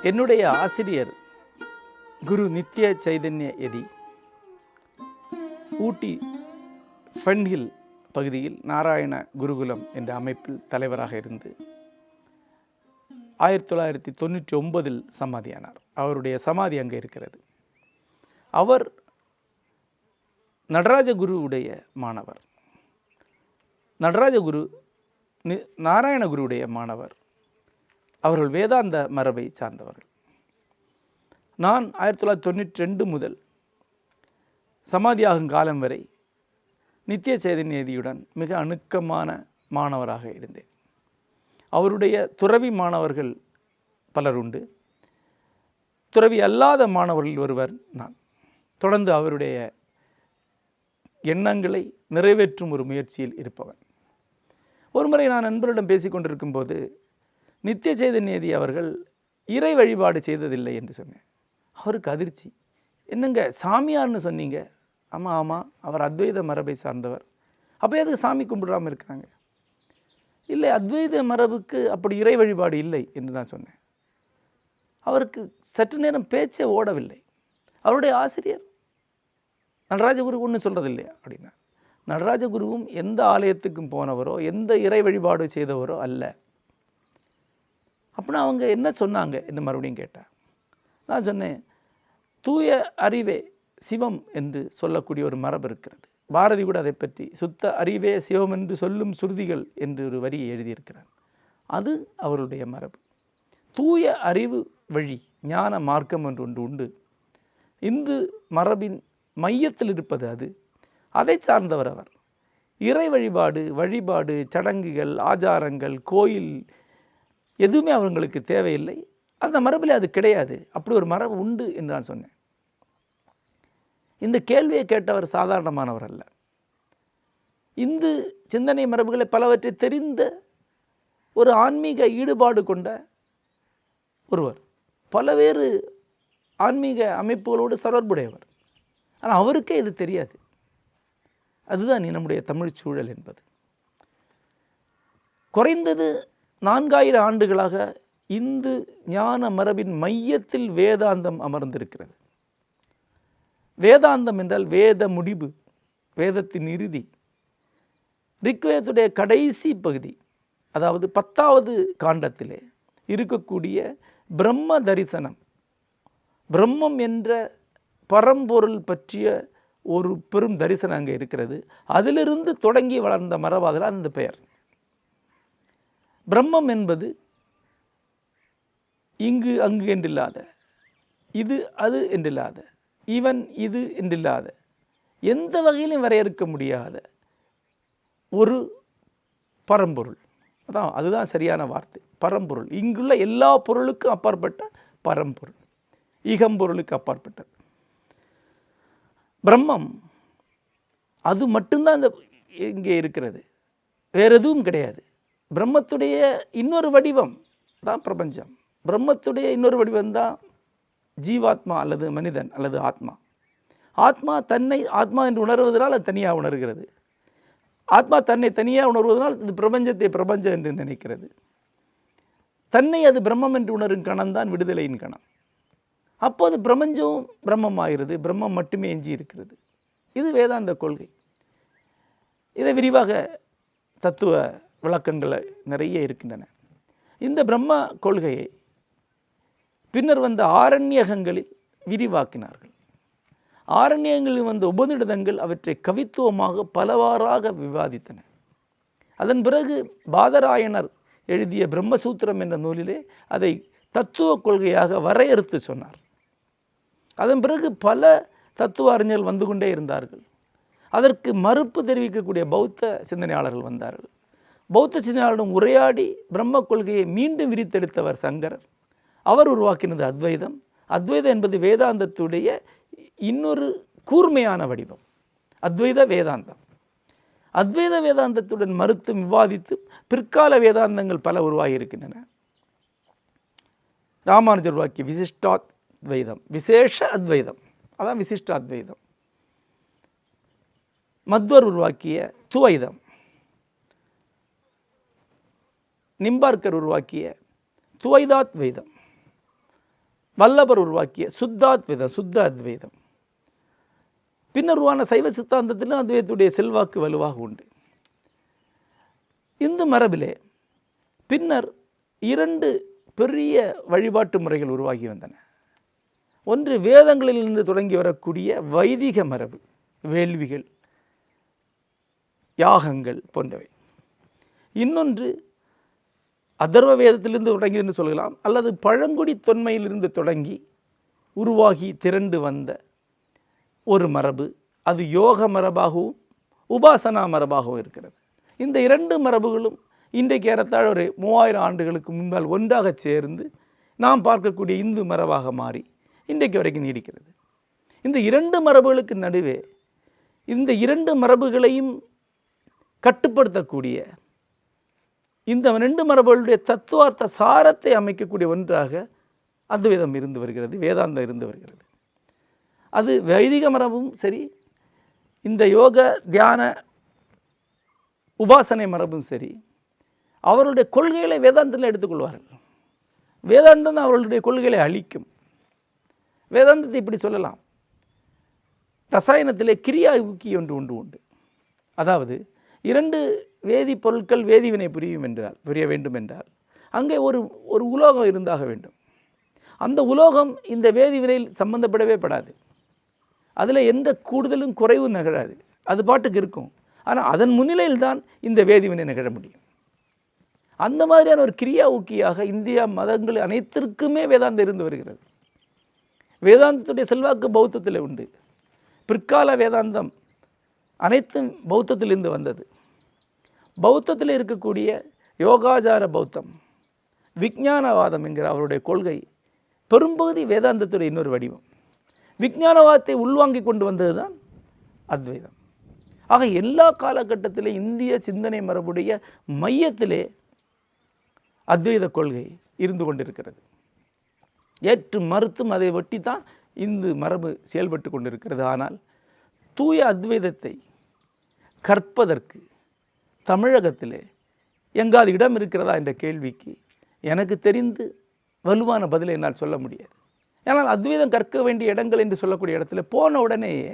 என்னுடைய ஆசிரியர் குரு நித்ய சைதன்ய யதி ஊட்டி ஃபன்ஹில் பகுதியில் நாராயண குருகுலம் என்ற அமைப்பில் தலைவராக இருந்து 1999 சமாதியானார். அவருடைய சமாதி அங்கே இருக்கிறது. அவர் நடராஜகுருவுடைய மாணவர். நடராஜகுரு நாராயணகுருவுடைய மாணவர். அவர்கள் வேதாந்த மரபை சார்ந்தவர்கள். நான் 1992 முதல் சமாதியாகும் காலம் வரை நித்ய சைதன்யதியுடன் மிக அணுக்கமான மாணவராக இருந்தேன். அவருடைய துறவி மாணவர்கள் பலர் உண்டு. துறவி அல்லாத மாணவர்கள் ஒருவர் நான். தொடர்ந்து அவருடைய எண்ணங்களை நிறைவேற்றும் ஒரு முயற்சியில் இருப்பவன். ஒருமுறை நான் நண்பரிடம் பேசிக்கொண்டிருக்கும் போது நித்ய சைதன்யதி அவர்கள் இறை வழிபாடு செய்ததில்லை என்று சொன்னேன். அவருக்கு அதிர்ச்சி. என்னங்க சாமியார்னு சொன்னீங்க? ஆமாம் ஆமாம், அவர் அத்வைத மரபை சார்ந்தவர். அப்போ எதுக்கு சாமி கும்பிடாமல் இருக்கிறாங்க? இல்லை, அத்வைத மரபுக்கு அப்படி இறை வழிபாடு இல்லை என்று நான் சொன்னேன். அவருக்கு சற்று நேரம் பேச்சே ஓடவில்லை. அவருடைய ஆசிரியர் நடராஜகுரு ஒன்றும் சொல்கிறதில்லையா அப்படின்னா, நடராஜகுருவும் எந்த ஆலயத்துக்கும் போனவரோ எந்த இறை வழிபாடு செய்தவரோ அல்ல. அப்படின்னா அவங்க என்ன சொன்னாங்க என்று மறுபடியும் கேட்டார். நான் சொன்னேன், தூய அறிவே சிவம் என்று சொல்லக்கூடிய ஒரு மரபு இருக்கிறது. பாரதி கூட அதை பற்றி சுத்த அறிவே சிவம் என்று சொல்லும் சுருதிகள் என்று ஒரு வரியை எழுதியிருக்கிறார். அது அவருடைய மரபு. தூய அறிவு வழி ஞான மார்க்கம் என்று ஒன்று உண்டு. இந்து மரபின் மையத்தில் இருப்பது அது. அதை சார்ந்தவர் அவர். இறை வழிபாடு சடங்குகள் ஆச்சாரங்கள் கோயில் எதுவுமே அவங்களுக்கு தேவையில்லை. அந்த மரபில் அது கிடையாது. அப்படி ஒரு மரபு உண்டு என்று நான் சொன்னேன். இந்த கேள்வியை கேட்டவர் சாதாரணமானவர் அல்ல. இந்து சிந்தனை மரபுகளை பலவற்றை தெரிந்த ஒரு ஆன்மீக ஈடுபாடு கொண்ட ஒருவர். பலவேறு ஆன்மீக அமைப்புகளோடு தொடர்புடையவர். ஆனால் அவருக்கே இது தெரியாது. அதுதான் நம்முடைய தமிழ் சூழல் என்பது. குறைந்தது 4000 ஆண்டுகளாக இந்து ஞான மரபின் மையத்தில் வேதாந்தம் அமர்ந்திருக்கிறது. வேதாந்தம் என்றால் வேத முடிவு, வேதத்தின் இறுதி. ரிக்வேதத்துடைய கடைசி பகுதி, அதாவது 10வது காண்டத்திலே இருக்கக்கூடிய பிரம்ம தரிசனம், பிரம்மம் என்ற பரம்பொருள் பற்றிய ஒரு பெரும் தரிசனம் அங்கே இருக்கிறது. அதிலிருந்து தொடங்கி வளர்ந்த மரபாக அந்த பெயர். பிரம்மம் என்பது இங்கு அங்கு என்றில்லாத, இது அது என்றில்லாத, இவன் இது என்றில்லாத, எந்த வகையிலும் வரையறுக்க முடியாத ஒரு பரம்பொருள். அதுதான் சரியான வார்த்தை, பரம்பொருள். இங்குள்ள எல்லா பொருளுக்கும் அப்பாற்பட்ட பரம்பொருள், ஈகம்பொருளுக்கு அப்பாற்பட்டது பிரம்மம். அது மட்டும்தான் இந்த இங்கே இருக்கிறது, வேறு எதுவும் கிடையாது. பிரம்மத்துடைய இன்னொரு வடிவம் தான் பிரபஞ்சம். பிரம்மத்துடைய இன்னொரு வடிவம் தான் ஜீவாத்மா அல்லது மனிதன் அல்லது ஆத்மா. ஆத்மா தன்னை ஆத்மா என்று உணர்வதனால் அது தனியாக உணர்கிறது. ஆத்மா தன்னை தனியாக உணர்வதனால் இது பிரபஞ்சத்தை பிரபஞ்சம் என்று நினைக்கிறது. தன்னை அது பிரம்மம் என்று உணரும் கணம்தான் விடுதலையின் கணம். அப்போது பிரபஞ்சம் பிரம்மமாகிறது, பிரம்மம் மட்டுமே எஞ்சி இருக்கிறது. இது வேதாந்த கொள்கை. இதை விரிவாக தத்துவ விளக்கங்கள் நிறைய இருக்கின்றன. இந்த பிரம்ம கொள்கையை பின்னர் வந்த ஆரண்யகங்களில் விரிவாக்கினார்கள். ஆரண்யங்களில் வந்த உபநிடதங்கள் அவற்றை கவித்துவமாக பலவாறாக விவாதித்தன. அதன் பிறகு பாதராயணர் எழுதிய பிரம்மசூத்திரம் என்ற நூலிலே அதை தத்துவ கொள்கையாக வரையறுத்து சொன்னார். அதன் பிறகு பல தத்துவ அறிஞர்கள் வந்து கொண்டே இருந்தார்கள். அதற்கு மறுப்பு தெரிவிக்கக்கூடிய பௌத்த சிந்தனையாளர்கள் வந்தார்கள். பௌத்த சிந்தனையாளரிடம் உரையாடி பிரம்ம கொள்கையை மீண்டும் விரித்தெடுத்தவர் சங்கரர். அவர் உருவாக்கினது அத்வைதம். அத்வைதம் என்பது வேதாந்தத்துடைய இன்னொரு கூர்மையான வடிவம், அத்வைத வேதாந்தம். அத்வைத வேதாந்தத்துடன் மறுத்தும் விவாதித்தும் பிற்கால வேதாந்தங்கள் பல உருவாகி இருக்கின்றன. ராமானுஜர் உருவாக்கிய விசிஷ்டாத்வைதம், விசேஷ அத்வைதம், அதான் விசிஷ்டாத்வைதம். மத்வர் உருவாக்கிய துவைதம், நிம்பார்க்கர் உருவாக்கிய துவைதாத்வைதம், வல்லபர் உருவாக்கிய சுத்தாத்வைதம், சுத்த அத்வைதம். பின்னர் உருவான சைவ சித்தாந்தத்திலும் அத்வைதத்துடைய செல்வாக்கு வலுவாக உண்டு. இந்து மரபிலே பின்னர் 2 பெரிய வழிபாட்டு முறைகள் உருவாகி வந்தன. ஒன்று வேதங்களிலிருந்து தொடங்கி வரக்கூடிய வைதிக மரபு, வேள்விகள், யாகங்கள் போன்றவை. இன்னொன்று அதர்வ வேதத்திலிருந்து தொடங்கி என்று சொல்லலாம், அல்லது பழங்குடி தொன்மையிலிருந்து தொடங்கி உருவாகி திரண்டு வந்த ஒரு மரபு. அது யோக மரபாகவும் உபாசனா மரபாகவும் இருக்கிறது. இந்த 2 மரபுகளும் இன்றைக்கு ஏறத்தாழ ஒரு 3000 ஆண்டுகளுக்கு முன்பால் ஒன்றாக சேர்ந்து நாம் பார்க்கக்கூடிய இந்து மரபாக மாறி இன்றைக்கு வரைக்கும் நீடிக்கிறது. இந்த 2 மரபுகளுக்கு நடுவே இந்த 2 மரபுகளையும் கட்டுப்படுத்தக்கூடிய, இந்த 2 மரபுகளுடைய தத்துவார்த்த சாரத்தை அமைக்கக்கூடிய ஒன்றாக அத்வைதம் இருந்து வருகிறது, வேதாந்தம் இருந்து வருகிறது. அது வைதிக மரபும் சரி, இந்த யோக தியான உபாசனை மரபும் சரி, அவர்களுடைய கொள்கைகளை வேதாந்தத்தில் எடுத்துக்கொள்வார்கள். வேதாந்தம் அவர்களுடைய கொள்கைகளை அழிக்கும். வேதாந்தத்தை இப்படி சொல்லலாம், ரசாயனத்திலே கிரியா ஊக்கி ஒன்று உண்டு. அதாவது 2 வேதிப்பொருட்கள் வேதிவினை புரிய வேண்டும் என்றால் அங்கே ஒரு உலோகம் இருந்தாக வேண்டும். அந்த உலோகம் இந்த வேதிவினையில் சம்பந்தப்படவே படாது. அதில் எந்த கூடுதலும் குறைவும் நிகழாது, அது பாட்டுக்கு இருக்கும். ஆனால் அதன் முன்னிலையில் தான் இந்த வேதிவினை நிகழ முடியும். அந்த மாதிரியான ஒரு கிரியா ஊக்கியாக இந்தியா மதங்கள் அனைத்திற்குமே வேதாந்தம் இருந்து வருகிறது. வேதாந்தத்துடைய செல்வாக்கு பௌத்தத்தில் உண்டு. பிற்கால வேதாந்தம் அனைத்தும் பௌத்தத்திலிருந்து வந்தது. பௌத்தத்தில் இருக்கக்கூடிய யோகாச்சார பௌத்தம், விஞ்ஞானவாதம் என்கிற அவருடைய கொள்கை பெரும்பகுதி வேதாந்தத்துடைய இன்னொரு வடிவம். விஞ்ஞானவாதத்தை உள்வாங்கி கொண்டு வந்தது தான் அத்வைதம். ஆக எல்லா காலகட்டத்திலும் இந்திய சிந்தனை மரபுடைய மையத்திலே அத்வைத கொள்கை இருந்து கொண்டிருக்கிறது. ஏற்று மறுத்தும் அதை ஒட்டி தான் இந்து மரபு செயல்பட்டு கொண்டிருக்கிறது. ஆனால் தூய அத்வைதத்தை கற்பதற்கு தமிழகத்திலே எங்காவது இடம் இருக்கிறதா என்ற கேள்விக்கு எனக்கு தெரிந்து வலுவான பதிலை என்னால் சொல்ல முடியாது. ஏன்னால் அத்வைதம் கற்க வேண்டிய இடங்கள் என்று சொல்லக்கூடிய இடத்துல போன உடனேயே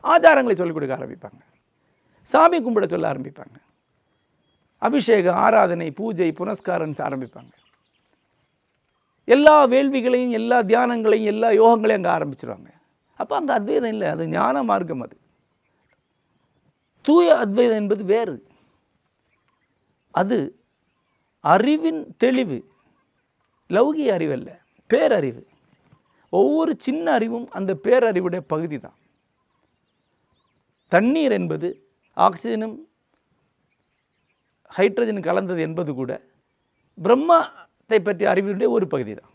ஆச்சாரங்களை சொல்லிக் கொடுக்க ஆரம்பிப்பாங்க, சாமி கும்பிட சொல்ல ஆரம்பிப்பாங்க, அபிஷேகம், ஆராதனை, பூஜை, புனஸ்காரம் ஆரம்பிப்பாங்க. எல்லா வேள்விகளையும், எல்லா தியானங்களையும், எல்லா யோகங்களையும் அங்கே ஆரம்பிச்சிருவாங்க. அப்போ அங்கே அத்வைதம் இல்லை, அது ஞான மார்க்கம். அது தூய அத்வைதம் என்பது வேறு. அது அறிவின் தெளிவு, லௌகிய அறிவல்ல, பேரறிவு. ஒவ்வொரு சின்ன அறிவும் அந்த பேரறிவுடைய பகுதி தான். தண்ணீர் என்பது ஆக்சிஜனும் ஹைட்ரஜன் கலந்தது என்பது கூட பிரம்மத்தை பற்றிய அறிவினுடைய ஒரு பகுதி தான்.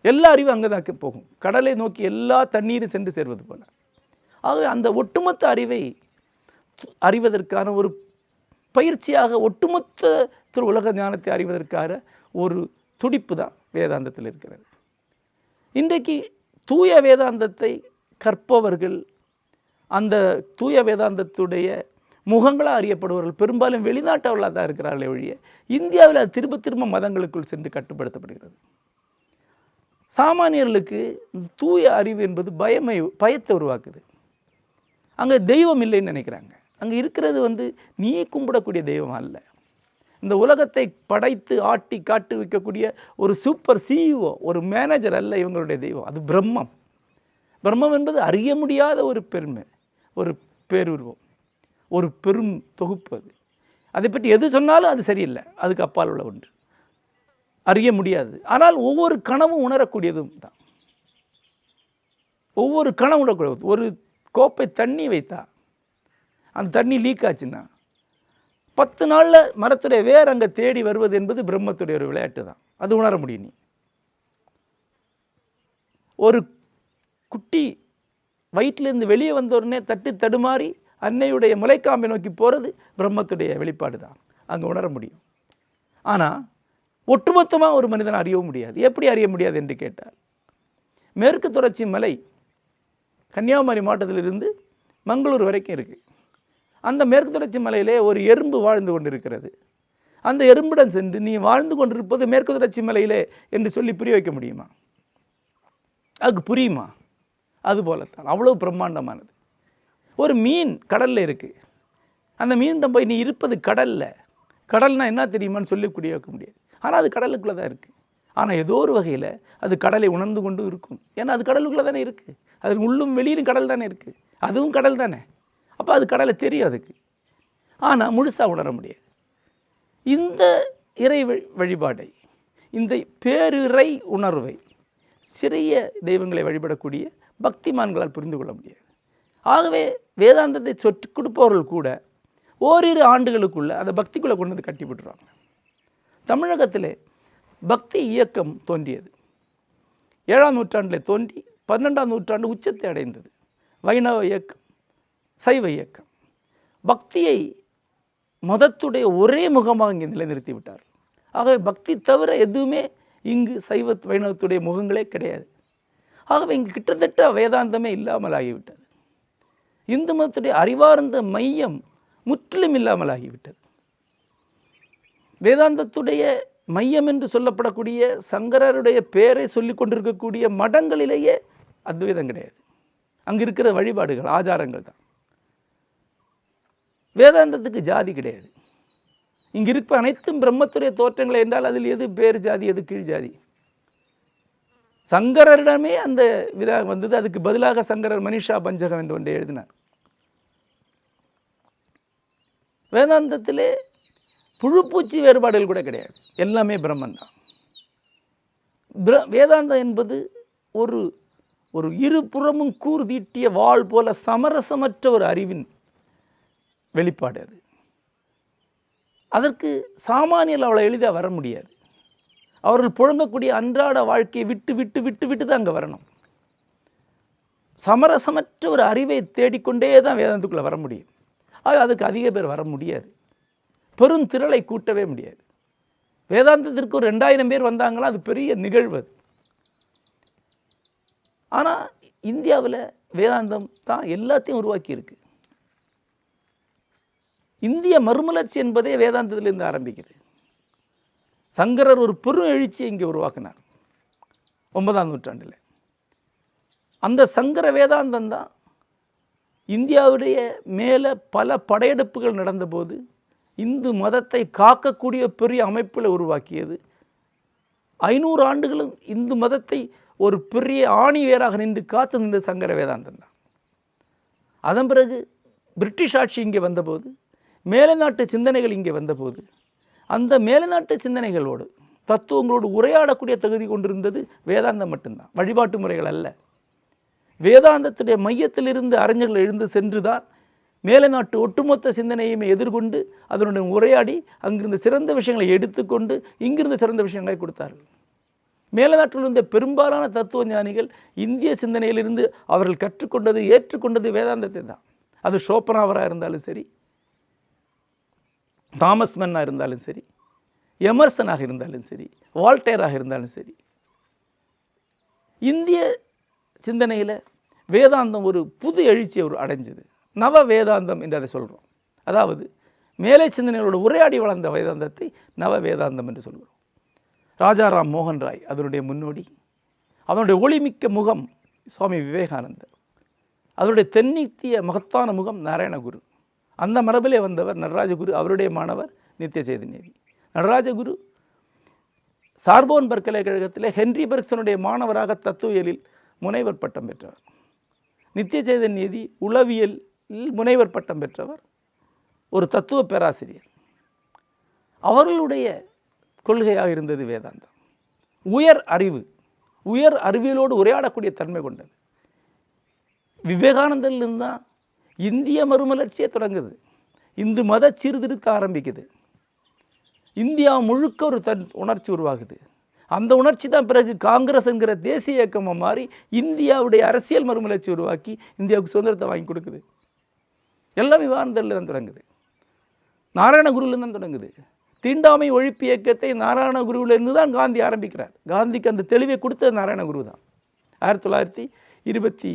எல்லா அறிவும் அங்கே தான் போகும். கடலை நோக்கி எல்லா தண்ணீரும் சென்று சேர்வது போல. ஆகவே அந்த ஒட்டுமொத்த அறிவை அறிவதற்கான ஒரு பயிற்சியாக, ஒட்டுமொத்த உலக ஞானத்தை அறிவதற்கான ஒரு துடிப்பு தான் வேதாந்தத்தில் இருக்கிறது. இன்றைக்கு தூய வேதாந்தத்தை கற்பவர்கள், அந்த தூய வேதாந்தத்துடைய முகங்களாக அறியப்படுபவர்கள் பெரும்பாலும் வெளிநாட்டவர்களாக தான் இருக்கிறார்களே ஒழிய இந்தியாவில் அது திரும்ப திரும்ப மதங்களுக்குள் சென்று கட்டுப்படுத்தப்படுகிறது. சாமானியர்களுக்கு தூய அறிவு என்பது பயத்தை உருவாக்குது. அங்கே தெய்வம் இல்லைன்னு நினைக்கிறாங்க. அங்கே இருக்கிறது நீ கும்பிடக்கூடிய தெய்வம் அல்ல. இந்த உலகத்தை படைத்து ஆட்டி காட்டு வைக்கக்கூடிய ஒரு சூப்பர் சிஇஓ, ஒரு மேனேஜர் அல்ல இவங்களுடைய தெய்வம். அது பிரம்மம். பிரம்மம் என்பது அறிய முடியாத ஒரு பெருமை, ஒரு பேருருவம், ஒரு பெரும் தொகுப்பு. அது அதை பற்றி எது சொன்னாலும் அது சரியில்லை, அதுக்கு அப்பால் உள்ள ஒன்று, அறிய முடியாது. ஆனால் ஒவ்வொரு கனவும் உணரக்கூடியதும் தான். ஒவ்வொரு கனவு உணரக்கூடியது. ஒரு கோப்பை தண்ணி வைத்தா அந்த தண்ணி லீக் ஆச்சுன்னா 10 நாளில் மரத்துடைய வேர் அங்கே தேடி வருவது என்பது பிரம்மத்துடைய ஒரு விளையாட்டு தான். அது உணர முடியும். நீ ஒரு குட்டி வயிற்றிலிருந்து வெளியே வந்தோடனே தடுமாறி அன்னையுடைய முளைக்காம்பை நோக்கி போகிறது பிரம்மத்துடைய வெளிப்பாடு தான், அங்கே உணர முடியும். ஆனால் ஒட்டுமொத்தமாக ஒரு மனிதனை அறியவும் முடியாது. எப்படி அறிய முடியாது என்று கேட்டால், மேற்கு தொடர்ச்சி மலை கன்னியாகுமரி மாவட்டத்திலிருந்து மங்களூர் வரைக்கும் இருக்குது. அந்த மேற்கு தொடர்ச்சி மலையிலே ஒரு எறும்பு வாழ்ந்து கொண்டிருக்கிறது. அந்த எறும்புடன் சென்று நீ வாழ்ந்து கொண்டிருப்பது மேற்கு தொடர்ச்சி மலையிலே என்று சொல்லி புரிய வைக்க முடியுமா? அதுக்கு புரியுமா? அதுபோலத்தான் அவ்வளோ பிரம்மாண்டமானது. ஒரு மீன் கடலில் இருக்குது. அந்த மீனிடம் போய் நீ இருப்பது கடலில், கடல்னால் என்ன தெரியுமான்னு சொல்லக்கூடிய வைக்க முடியாது. ஆனால் அது கடலுக்குள்ளே தான் இருக்குது. ஆனால் ஏதோ ஒரு வகையில் அது கடலை உணர்ந்து கொண்டு இருக்கும். ஏன்னா அது கடலுக்குள்ளே தானே இருக்குது. அது உள்ளும் வெளியிலும் கடல் தானே இருக்குது. அதுவும் கடல் தானே. அப்போ அது கடலை தெரியும் அதுக்கு. ஆனால் முழுசாக உணர முடியாது. இந்த இறை வழிபாடை, இந்த பேரிறை உணர்வை சிறிய தெய்வங்களை வழிபடக்கூடிய பக்திமான்களால் புரிந்து கொள்ள முடியாது. ஆகவே வேதாந்தத்தை சொற்றுக் கொடுப்பவர்கள் கூட ஓரிரு ஆண்டுகளுக்குள்ள அந்த பக்திக்குள்ளே கொண்டு வந்து கட்டி விட்டுருவாங்க. தமிழகத்தில் பக்தி இயக்கம் தோன்றியது 7ஆம் நூற்றாண்டில் தோன்றி 12ஆம் நூற்றாண்டு உச்சத்தை அடைந்தது. வைணவ இயக்கம், சைவ இயக்கம் பக்தியை மதத்துடைய ஒரே முகமாக இங்கே நிலைநிறுத்தி விட்டார். ஆகவே பக்தி தவிர எதுவுமே இங்கு சைவ வைணவத்துடைய முகங்களே கிடையாது. ஆகவே இங்கு கிட்டத்தட்ட வேதாந்தமே இல்லாமல் ஆகிவிட்டது. இந்து மதத்துடைய அறிவார்ந்த மையம் முற்றிலும் இல்லாமல் ஆகிவிட்டது. வேதாந்தத்துடைய மையம் என்று சொல்லப்படக்கூடிய சங்கரருடைய பெயரை சொல்லி கொண்டிருக்கக்கூடிய மடங்களிலேயே அத்வைதம் கிடையாது. அங்கு இருக்கிற வழிபாடுகள், ஆச்சாரங்கள் தான். வேதாந்தத்துக்கு ஜாதி கிடையாது. இங்கு இருப்ப அனைத்தும் பிரம்மத்துடைய தோற்றங்களை என்றால் அதில் எது பேர் ஜாதி, எது கீழ் ஜாதி? சங்கரரிடமே அந்த விதா வந்தது. அதுக்கு பதிலாக சங்கரர் மனிஷா பஞ்சகம் என்று ஒன்றை எழுதினார். வேதாந்தத்திலே புழுப்பூச்சி வேறுபாடுகள் கூட கிடையாது. எல்லாமே பிரம்மன் தான். வேதாந்தம் என்பது ஒரு ஒரு இருபுறமும் கூர் தீட்டிய வாள் போல சமரசமற்ற ஒரு அறிவின் வெளிப்பாடு. அது அதற்கு சாமானியர்கள் அவ்வளோ எளிதாக வர முடியாது. அவர்கள் புழங்கக்கூடிய அன்றாட வாழ்க்கையை விட்டு விட்டு விட்டு விட்டு தான் அங்கே வரணும். சமரசமற்ற ஒரு அறிவை தேடிக்கொண்டே தான் வேதாந்தத்துக்குள்ளே வர முடியும். அதுக்கு அதிக பேர் வர முடியாது. பெருந்திரளை கூட்டவே முடியாது. வேதாந்தத்திற்கு ஒரு 2000 பேர் வந்தாங்களா அது பெரிய நிகழ்வு. ஆனால் இந்தியாவில் வேதாந்தம் தான் எல்லாத்தையும் உருவாக்கியிருக்கு. இந்திய மறுமலர்ச்சி என்பதே வேதாந்தத்திலிருந்து ஆரம்பிக்குது. சங்கரர் ஒரு பெரும் எழுச்சியை இங்கே உருவாக்கினார் 9ஆம் நூற்றாண்டில். அந்த சங்கர வேதாந்தம் தான் இந்தியாவுடைய மேலே பல படையெடுப்புகள் நடந்தபோது இந்து மதத்தை காக்கக்கூடிய பெரிய அமைப்பில் உருவாக்கியது. 500 ஆண்டுகளும் இந்து மதத்தை ஒரு பெரிய ஆணி வேராக நின்று காத்து நின்ற சங்கர வேதாந்தம் தான். அதன் பிறகு பிரிட்டிஷ் ஆட்சி இங்கே வந்தபோது, மேலை நாட்டு சிந்தனைகள் இங்கே வந்தபோது, அந்த மேலை நாட்டு சிந்தனைகளோடு தத்துவங்களோடு உரையாடக்கூடிய தகுதி கொண்டிருந்தது வேதாந்தம் மட்டும்தான், வழிபாட்டு முறைகள் அல்ல. வேதாந்தத்துடைய மையத்திலிருந்து அறிஞர்கள் எழுந்து சென்றுதான் மேலை நாட்டு ஒட்டுமொத்த சிந்தனையுமே எதிர்கொண்டு அதனுடன் உரையாடி அங்கிருந்த சிறந்த விஷயங்களை எடுத்துக்கொண்டு இங்கிருந்த சிறந்த விஷயங்களை கொடுத்தார்கள். மேலை நாட்டில் இருந்த பெரும்பாலான தத்துவ ஞானிகள் இந்திய சிந்தனையிலிருந்து அவர்கள் கற்றுக்கொண்டது, ஏற்றுக்கொண்டது வேதாந்தத்தை தான். அது ஷோப்பனாவராக இருந்தாலும் சரி, தாமஸ் மன்னாக இருந்தாலும் சரி, எமர்சனாக இருந்தாலும் சரி, வால்டேராக இருந்தாலும் சரி, இந்திய சிந்தனையில் வேதாந்தம் ஒரு புது எழுச்சியை அடைஞ்சது. நவ வேதாந்தம் என்று அதை சொல்கிறோம். அதாவது மேலை சிந்தனைகளோடு உரையாடி வளர்ந்த வேதாந்தத்தை நவ வேதாந்தம் என்று சொல்கிறோம். ராஜாராம் மோகன் ராய் அதனுடைய முன்னோடி. அதனுடைய ஒளிமிக்க முகம் சுவாமி விவேகானந்தர். அதனுடைய தென்னித்திய மகத்தான முகம் நாராயணகுரு. அந்த மரபிலே வந்தவர் நடராஜகுரு. அவருடைய மாணவர் நித்திய சைதன்யவி. நடராஜகுரு சார்போன் பல்கலைக்கழகத்திலே ஹென்றி பெர்க்சனுடைய மாணவராக தத்துவியலில் முனைவர் பட்டம் பெற்றவர். நித்திய சைதன்யதி உளவியல் முனைவர் பட்டம் பெற்றவர், ஒரு தத்துவ பேராசிரியர். அவர்களுடைய கொள்கையாக இருந்தது வேதாந்தம். உயர் அறிவு, உயர் அறிவியலோடு உரையாடக்கூடிய தன்மை கொண்டது. விவேகானந்தரிலிருந்து தான் இந்திய மறுமலர்ச்சியே தொடங்குது. இந்து மத சீர்திருத்தம் ஆரம்பிக்குது. இந்தியா முழுக்க ஒரு உணர்ச்சி உருவாகுது. அந்த உணர்ச்சி தான் பிறகு காங்கிரஸ் என்கிற தேசிய இயக்கமாக மாறி இந்தியாவுடைய அரசியல் மறுமலர்ச்சி உருவாக்கி இந்தியாவுக்கு சுதந்திரத்தை வாங்கி கொடுக்குது. எல்லாம் விவேகானந்தரில் தான் தொடங்குது, நாராயணகுருவிலேருந்து தான் தொடங்குது. தீண்டாமை ஒழிப்பு இயக்கத்தை நாராயணகுருவிலேருந்து தான் காந்தி ஆரம்பிக்கிறார். காந்திக்கு அந்த தெளிவை கொடுத்தது நாராயணகுரு தான். 1924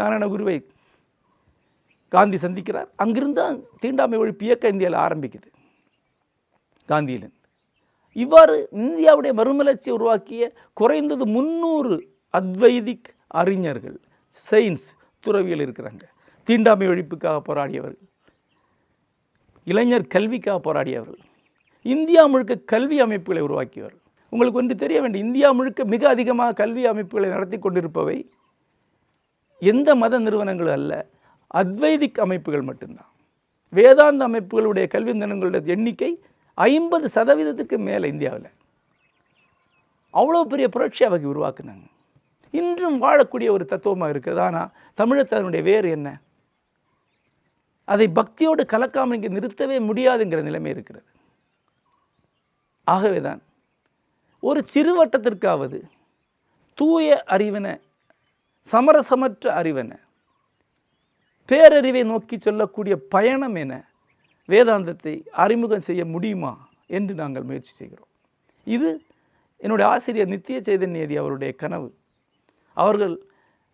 நாராயணகுருவை காந்தி சந்திக்கிறார். அங்கிருந்து தான் தீண்டாமை ஒழிப்பு இயக்கம் இந்தியாவில் ஆரம்பிக்குது காந்தியிலிருந்து. இவ்வாறு இந்தியாவுடைய மறுமலர்ச்சியை உருவாக்கிய குறைந்தது 300 அத்வைதிக் அறிஞர்கள், சயின்ஸ், துறவிகள் இருக்கிறாங்க. தீண்டாமை ஒழிப்புக்காக போராடியவர்கள், இளைஞர் கல்விக்காக போராடியவர்கள், இந்தியா முழுக்க கல்வி அமைப்புகளை உருவாக்கியவர்கள். உங்களுக்கு ஒன்று தெரிய வேண்டும், இந்தியா முழுக்க மிக அதிகமாக கல்வி அமைப்புகளை நடத்தி கொண்டிருப்பவை எந்த மத நிறுவனங்களும் அல்ல, அத்வைதிக் அமைப்புகள் மட்டும்தான். வேதாந்த அமைப்புகளுடைய கல்வி நிறுவனங்களுடைய எண்ணிக்கை 50% மேலே இந்தியாவில். அவ்வளோ பெரிய புரட்சி அவை உருவாக்குனாங்க. இன்றும் வாழக்கூடிய ஒரு தத்துவமாக இருக்குது. ஆனால் தமிழத்தனுடைய வேறு என்ன? அதை பக்தியோடு கலக்காமல் இங்கே நிறுத்தவே முடியாதுங்கிற நிலைமை இருக்கிறது. ஆகவேதான் ஒரு சிறு வட்டத்திற்காவது தூய அறிவென, சமரசமற்ற அறிவென, பேரறிவை நோக்கி சொல்லக்கூடிய பயணம் என வேதாந்தத்தை அறிமுகம் செய்ய முடியுமா என்று நாங்கள் முயற்சி செய்கிறோம். இது என்னுடைய ஆசிரியர் நித்திய சைதன்யதி அவருடைய கனவு. அவர்கள்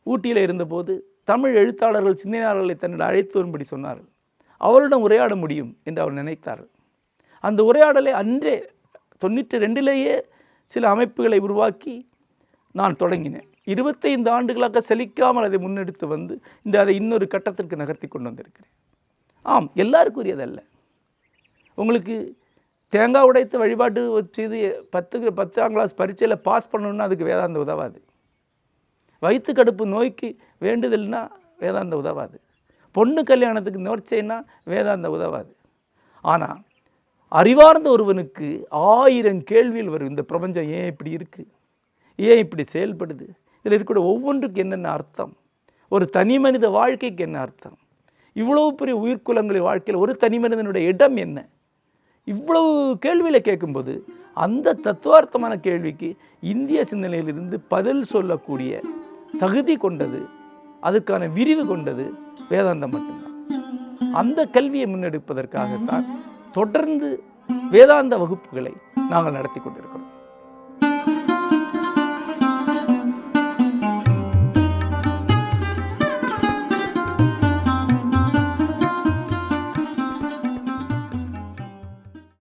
ஊட்டியில் இருந்தபோது தமிழ் எழுத்தாளர்கள், சிந்தனையாளர்களை தன்னிடம் அழைத்து வரும்படி சொன்னார்கள். அவரிடம் உரையாட முடியும் என்று அவர் நினைத்தார்கள். அந்த உரையாடலை அன்றே 92லேயே சில அமைப்புகளை உருவாக்கி நான் தொடங்கினேன். 25 ஆண்டுகளாக செழிக்காமல் அதை முன்னெடுத்து வந்து இன்று அதை இன்னொரு கட்டத்திற்கு நகர்த்தி கொண்டு வந்திருக்கிறேன். ஆம், எல்லாருக்கும் உரியதல்ல. உங்களுக்கு தேங்காய் உடைத்து வழிபாட்டு செய்து 10ஆம் கிளாஸ் பரீட்சையில் பாஸ் பண்ணணுன்னா அதுக்கு வேதாந்த உதவாது. வயிற்று கடுப்பு நோய்க்கு வேண்டுதல்னா வேதாந்த உதவாது. பொண்ணு கல்யாணத்துக்கு நேர்ச்சைன்னா வேதாந்த உதவாது. ஆனால் அறிவார்ந்த ஒருவனுக்கு 1000 கேள்விகள் வரும். இந்த பிரபஞ்சம் ஏன் இப்படி இருக்குது, ஏன் இப்படி செயல்படுது, இதில் இருக்கக்கூடிய ஒவ்வொன்றுக்கு என்னென்ன அர்த்தம், ஒரு தனி மனித வாழ்க்கைக்கு என்ன அர்த்தம், இவ்வளவு பெரிய உயிர்குலங்களின் வாழ்க்கையில் ஒரு தனி மனிதனுடைய இடம் என்ன, இவ்வளவு கேள்விகளை கேட்கும்போது அந்த தத்துவார்த்தமான கேள்விக்கு இந்திய சிந்தனையிலிருந்து பதில் சொல்லக்கூடிய தகுதி கொண்டது, அதுக்கான விரிவு கொண்டது வேதாந்தம் மட்டும்தான். அந்த கல்வியை முன்னெடுப்பதற்காகத்தான் தொடர்ந்து வேதாந்த வகுப்புகளை நாங்கள் நடத்தி கொண்டிருக்கிறோம்.